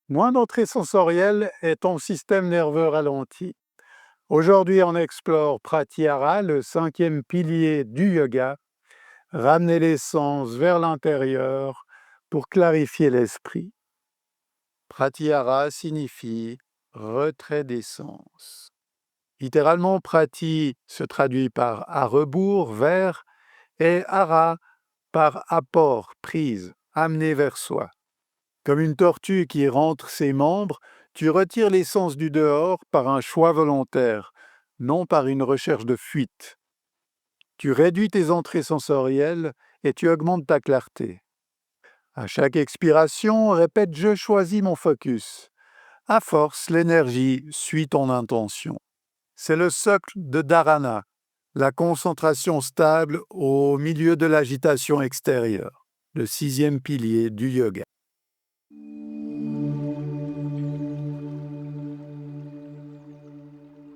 Moins d'entrée sensorielle et ton système nerveux ralenti. Aujourd'hui, on explore Pratyahara, le cinquième pilier du yoga, ramener les sens vers l'intérieur pour clarifier l'esprit. Pratyahara signifie retrait des sens. Littéralement, prati se traduit par à rebours, vers, et hara par apport, prise, amener vers soi. Comme une tortue qui rentre ses membres, tu retires l'essence du dehors par un choix volontaire, non par une recherche de fuite. Tu réduis tes entrées sensorielles et tu augmentes ta clarté. À chaque expiration, répète « Je choisis mon focus ». À force, l'énergie suit ton intention. C'est le socle de dharana, la concentration stable au milieu de l'agitation extérieure, le sixième pilier du yoga.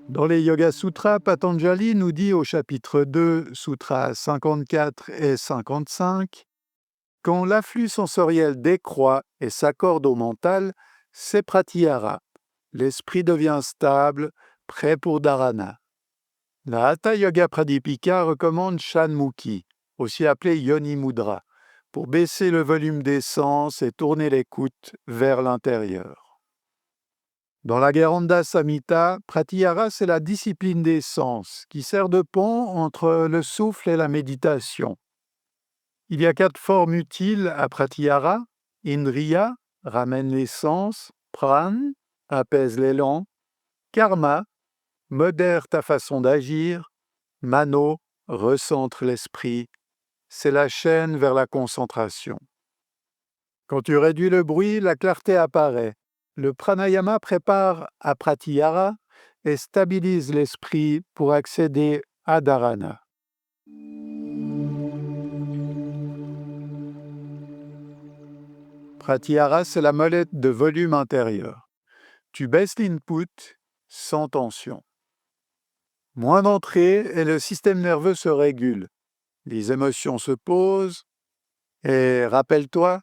Dans les Yoga Sutras, Patanjali nous dit au chapitre 2, sutras 54 et 55, quand l'afflux sensoriel décroît et s'accorde au mental, c'est pratyahara. L'esprit devient stable, prêt pour dharana. La Hatha Yoga Pradipika recommande Shanmukhi, aussi appelé Yoni Mudra, pour baisser le volume des sens et tourner l'écoute vers l'intérieur. Dans la Gheranda Samhita, Pratyahara, c'est la discipline des sens qui sert de pont entre le souffle et la méditation. Il y a 4 formes utiles à Pratyahara. Indriya ramène les sens, Pran apaise l'élan, Karma modère ta façon d'agir, Mano recentre l'esprit. C'est la chaîne vers la concentration. Quand tu réduis le bruit, la clarté apparaît. Le pranayama prépare à pratyahara et stabilise l'esprit pour accéder à dharana. Pratyahara, c'est la molette de volume intérieur. Tu baisses l'input sans tension. Moins d'entrée et le système nerveux se régule. Les émotions se posent et rappelle-toi,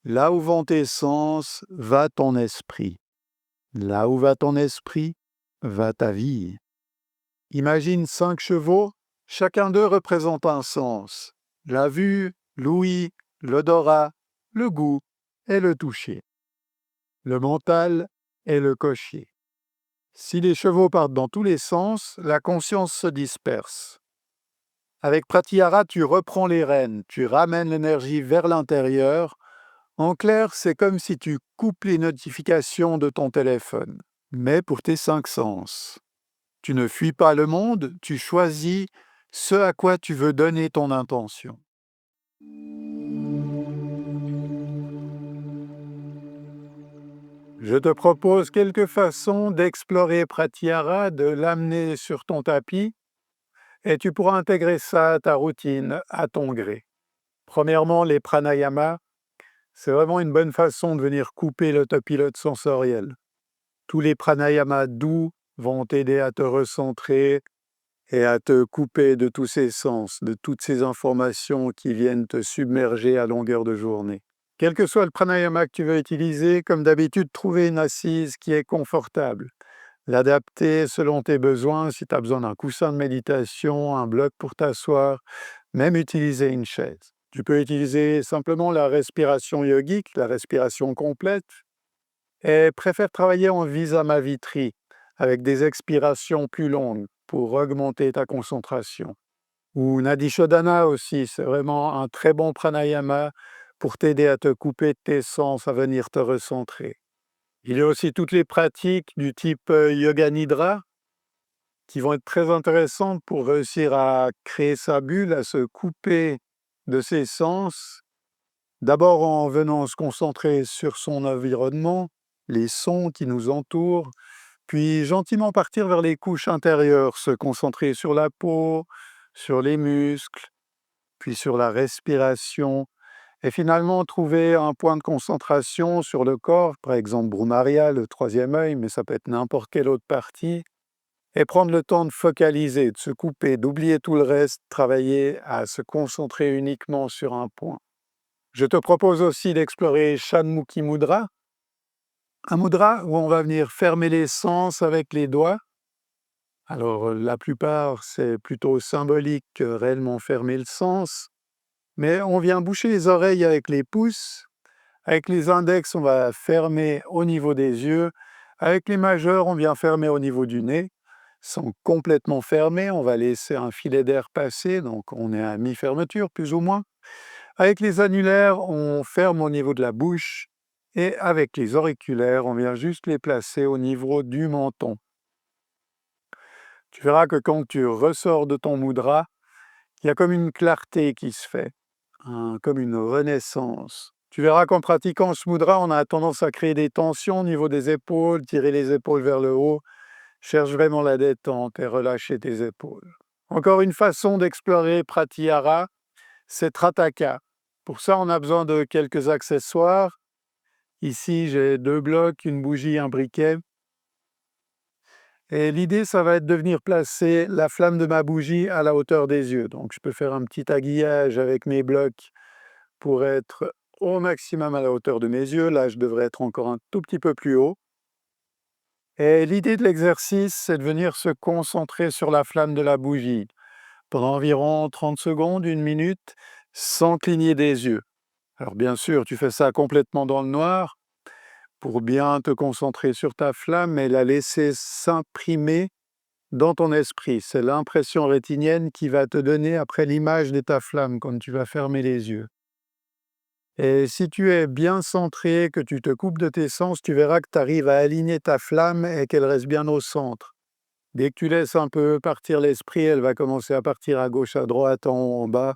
là où vont tes sens, va ton esprit. Là où va ton esprit, va ta vie. Imagine 5 chevaux, chacun d'eux représente un sens. La vue, l'ouïe, l'odorat, le goût et le toucher. Le mental est le cocher. Si les chevaux partent dans tous les sens, la conscience se disperse. Avec Pratyahara, tu reprends les rênes, tu ramènes l'énergie vers l'intérieur. En clair, c'est comme si tu coupes les notifications de ton téléphone, mais pour tes 5 sens. Tu ne fuis pas le monde, tu choisis ce à quoi tu veux donner ton intention. Je te propose quelques façons d'explorer Pratyahara, de l'amener sur ton tapis, et tu pourras intégrer ça à ta routine à ton gré. Premièrement, les pranayamas, c'est vraiment une bonne façon de venir couper l'autopilote sensoriel. Tous les pranayamas doux vont t'aider à te recentrer et à te couper de tous ces sens, de toutes ces informations qui viennent te submerger à longueur de journée. Quel que soit le pranayama que tu veux utiliser, comme d'habitude, trouver une assise qui est confortable. L'adapter selon tes besoins, si tu as besoin d'un coussin de méditation, un bloc pour t'asseoir, même utiliser une chaise. Tu peux utiliser simplement la respiration yogique, la respiration complète, et préfère travailler en Visamavitri, avec des expirations plus longues pour augmenter ta concentration. Ou Nadi Shodhana aussi, c'est vraiment un très bon pranayama pour t'aider à te couper de tes sens, à venir te recentrer. Il y a aussi toutes les pratiques du type Yoga Nidra qui vont être très intéressantes pour réussir à créer sa bulle, à se couper de ses sens. D'abord en venant se concentrer sur son environnement, les sons qui nous entourent, puis gentiment partir vers les couches intérieures, se concentrer sur la peau, sur les muscles, puis sur la respiration, et finalement trouver un point de concentration sur le corps, par exemple Brumaria, le troisième œil, mais ça peut être n'importe quelle autre partie, et prendre le temps de focaliser, de se couper, d'oublier tout le reste, travailler à se concentrer uniquement sur un point. Je te propose aussi d'explorer Shanmukhi Mudra, Un mudra où on va venir fermer les sens avec les doigts. Alors, la plupart, c'est plutôt symbolique que réellement fermer le sens, mais on vient boucher les oreilles avec les pouces. Avec les index, on va fermer au niveau des yeux. Avec les majeurs, on vient fermer au niveau du nez. Sans complètement fermer, on va laisser un filet d'air passer, donc on est à mi-fermeture, plus ou moins. Avec les annulaires, on ferme au niveau de la bouche. Et avec les auriculaires, on vient juste les placer au niveau du menton. Tu verras que quand tu ressors de ton mudra, il y a comme une clarté qui se fait, comme une renaissance. Tu verras qu'en pratiquant ce mudra, on a tendance à créer des tensions au niveau des épaules, tirer les épaules vers le haut. Cherche vraiment la détente et relâcher tes épaules. Encore une façon d'explorer Pratyahara, c'est Trataka. Pour ça, on a besoin de quelques accessoires. Ici, j'ai 2 blocs, une bougie, un briquet. Et l'idée, ça va être de venir placer la flamme de ma bougie à la hauteur des yeux. Donc, je peux faire un petit aiguillage avec mes blocs pour être au maximum à la hauteur de mes yeux. Là, je devrais être encore un tout petit peu plus haut. Et l'idée de l'exercice, c'est de venir se concentrer sur la flamme de la bougie pendant environ 30 secondes, 1 minute, sans cligner des yeux. Alors bien sûr, tu fais ça complètement dans le noir pour bien te concentrer sur ta flamme et la laisser s'imprimer dans ton esprit. C'est l'impression rétinienne qui va te donner après l'image de ta flamme quand tu vas fermer les yeux. Et si tu es bien centré, que tu te coupes de tes sens, tu verras que tu arrives à aligner ta flamme et qu'elle reste bien au centre. Dès que tu laisses un peu partir l'esprit, elle va commencer à partir à gauche, à droite, en haut, en bas.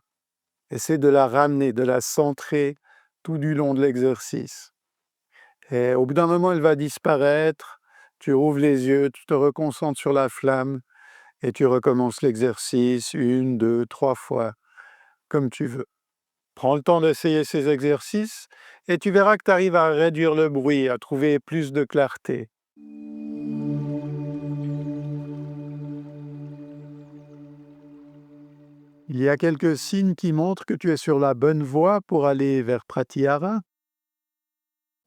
Essaie de la ramener, de la centrer tout du long de l'exercice. Et au bout d'un moment, elle va disparaître. Tu rouvres les yeux, tu te reconcentres sur la flamme et tu recommences l'exercice 1, 2, 3 fois, comme tu veux. Prends le temps d'essayer ces exercices et tu verras que tu arrives à réduire le bruit, à trouver plus de clarté. Il y a quelques signes qui montrent que tu es sur la bonne voie pour aller vers Pratyahara.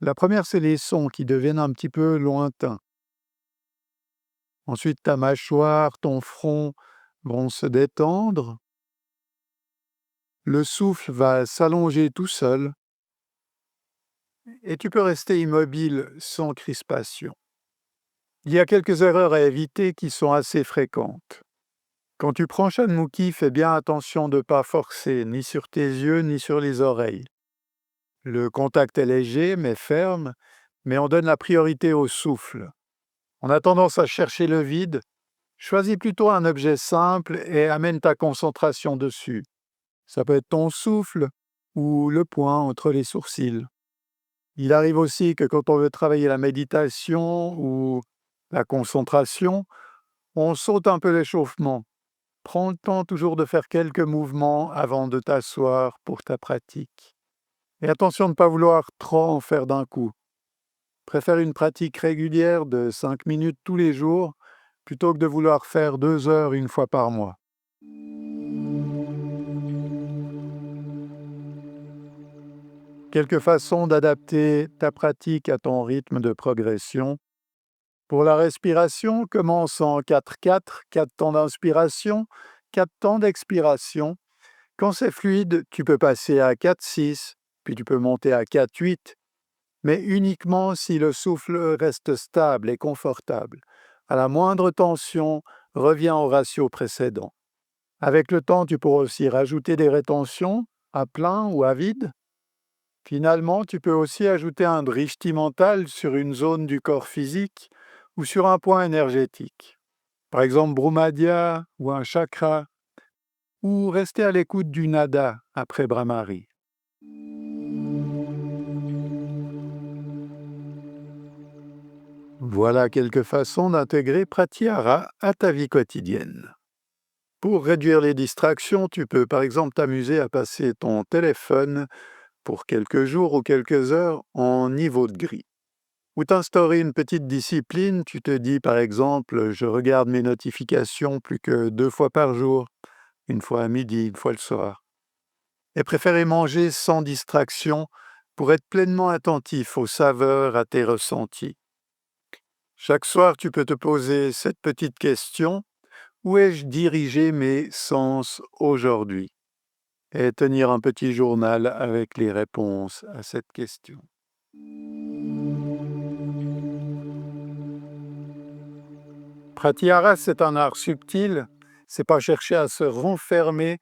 La première, c'est les sons qui deviennent un petit peu lointains. Ensuite, ta mâchoire, ton front vont se détendre. Le souffle va s'allonger tout seul et tu peux rester immobile sans crispation. Il y a quelques erreurs à éviter qui sont assez fréquentes. Quand tu prends Shanmukhi, fais bien attention de ne pas forcer, ni sur tes yeux, ni sur les oreilles. Le contact est léger, mais ferme, mais on donne la priorité au souffle. On a tendance à chercher le vide. Choisis plutôt un objet simple et amène ta concentration dessus. Ça peut être ton souffle ou le poing entre les sourcils. Il arrive aussi que quand on veut travailler la méditation ou la concentration, on saute un peu l'échauffement. Prends le temps toujours de faire quelques mouvements avant de t'asseoir pour ta pratique. Et attention de ne pas vouloir trop en faire d'un coup. Préfère une pratique régulière de 5 minutes tous les jours plutôt que de vouloir faire 2 heures une fois par mois. Quelques façons d'adapter ta pratique à ton rythme de progression. Pour la respiration, commence en 4-4, 4 temps d'inspiration, 4 temps d'expiration. Quand c'est fluide, tu peux passer à 4-6, puis tu peux monter à 4-8, mais uniquement si le souffle reste stable et confortable. À la moindre tension, reviens au ratio précédent. Avec le temps, tu pourras aussi rajouter des rétentions, à plein ou à vide. Finalement, tu peux aussi ajouter un drishti mental sur une zone du corps physique ou sur un point énergétique. Par exemple, Brumadhya ou un chakra, ou rester à l'écoute du nada après Brahmari. Voilà quelques façons d'intégrer Pratyahara à ta vie quotidienne. Pour réduire les distractions, tu peux par exemple t'amuser à passer ton téléphone pour quelques jours ou quelques heures en niveau de gris. Ou t'instaurer une petite discipline, tu te dis par exemple, je regarde mes notifications plus que 2 fois par jour, une fois à midi, une fois le soir. Et préférer manger sans distraction pour être pleinement attentif aux saveurs, à tes ressentis. Chaque soir, tu peux te poser cette petite question: où ai-je dirigé mes sens aujourd'hui? Et tenir un petit journal avec les réponses à cette question. Pratyahara, c'est un art subtil, c'est pas chercher à se renfermer,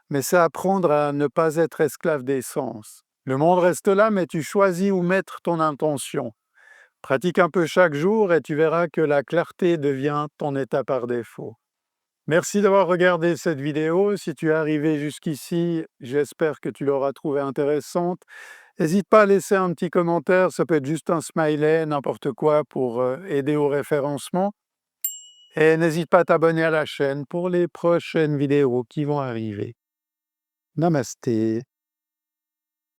mais c'est apprendre à ne pas être esclave des sens. Le monde reste là, mais tu choisis où mettre ton intention. Pratique un peu chaque jour et tu verras que la clarté devient ton état par défaut. Merci d'avoir regardé cette vidéo. Si tu es arrivé jusqu'ici, j'espère que tu l'auras trouvée intéressante. N'hésite pas à laisser un petit commentaire, ça peut être juste un smiley, n'importe quoi pour aider au référencement. Et n'hésite pas à t'abonner à la chaîne pour les prochaines vidéos qui vont arriver. Namasté.